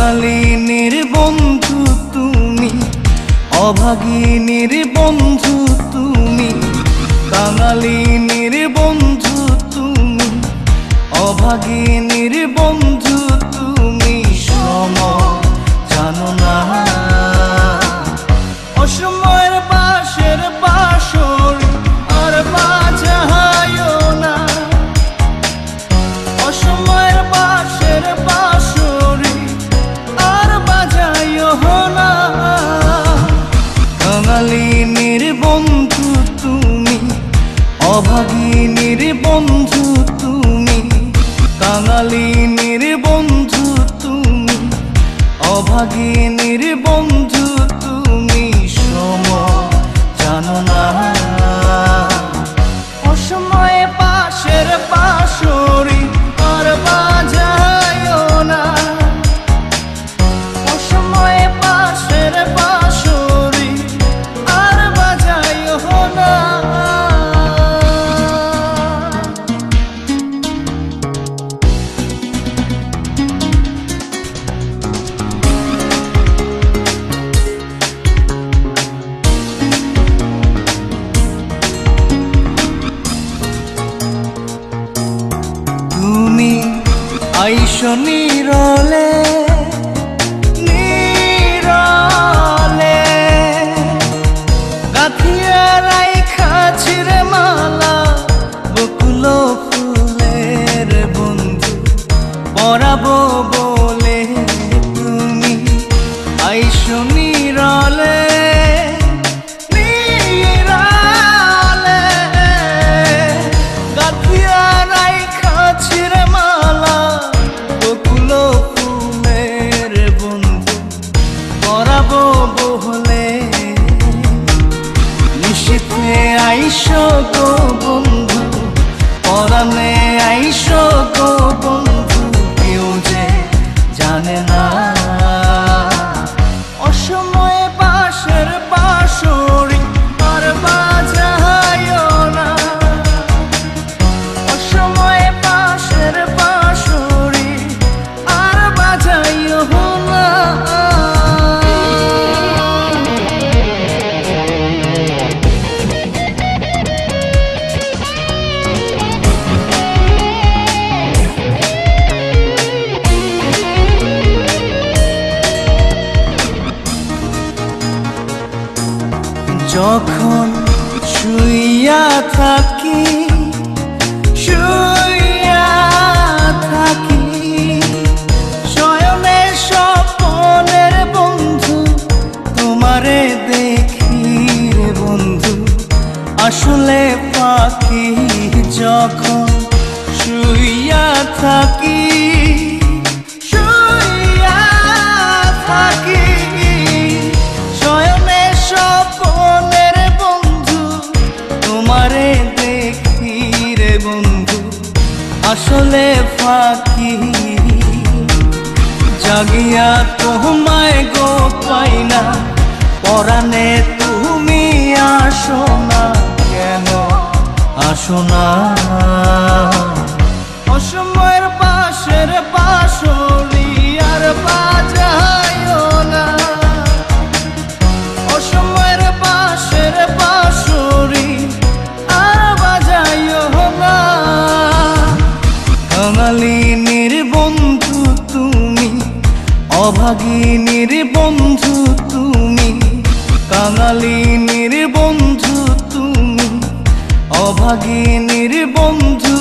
কাঙালিনীর বন্ধু তুমি, অভাগিনীর বন্ধু তুমি। কাঙালিনীর বন্ধু তুমি, অভাগিনীর বন্ধু তুমি। সময় জানো না, অসময়ের পাশের বাসর আর বাজায়ও না। অসময়ের পাশের বাসর আর বাজায়ও না। কাঙালিনীর বন্ধু তুমি, অভাগিনীর বন্ধু তুমি। কাঙালিনীর বন্ধু তুমি, অভাগিনীর বন্ধু তুমি। সময় জানো না, অসময়ে পাশের বাঁশরি আর বাজায়ও না। অসময়ে পাশের বাঁশরি আর বাজায়ও না। তুমি আইসো নীরলে নীরলে, গাঁথিয়া রাইখা ছিঁড়ে মালা বকুল ফুলের বন্ধু পরাবো বলে। তুমি আইসো নীরলে নীরলে, গাঁথিয়া রাইখা ছিঁড়ে মালা বকুল ফুলের বন্ধু পরাবো বলে। নিশীথে আইসো গো বন্ধু, পরাণে আইসো গো বন্ধু। কেউ যে জানে না, অসময়ে পাশের বাঁশরি আর বাজায়ও না। অসময়ে পাশের বাঁশরি আর বাজায়ও না। যখন শুইয়া থাকি শুইয়া থাকি, শয়নে স্বপনের বন্ধু তোমারে দেখি রে বন্ধু আসলে পাখি। যখন শুইয়া থাকি শুইয়া থাকি, শয়নে স্বপনের বন্ধু তোমারে দেখি রে বন্ধু আসলে ফাঁকি। জাগিয়া তোমায় গো পাই না, পরাণে তুমি আসো না। কেন আসো না, অসময়ের পাশের বাঁশরি আর বাজায়ও না। অসময়ের পাশের বাঁশরি আর বাজায়ও না। কাঙালিনীর বন্ধু তুমি, অভাগিনীর বন্ধু তুমি। কাঙালিনীর বন্ধু তুমি, অভাগিনীর বন্ধু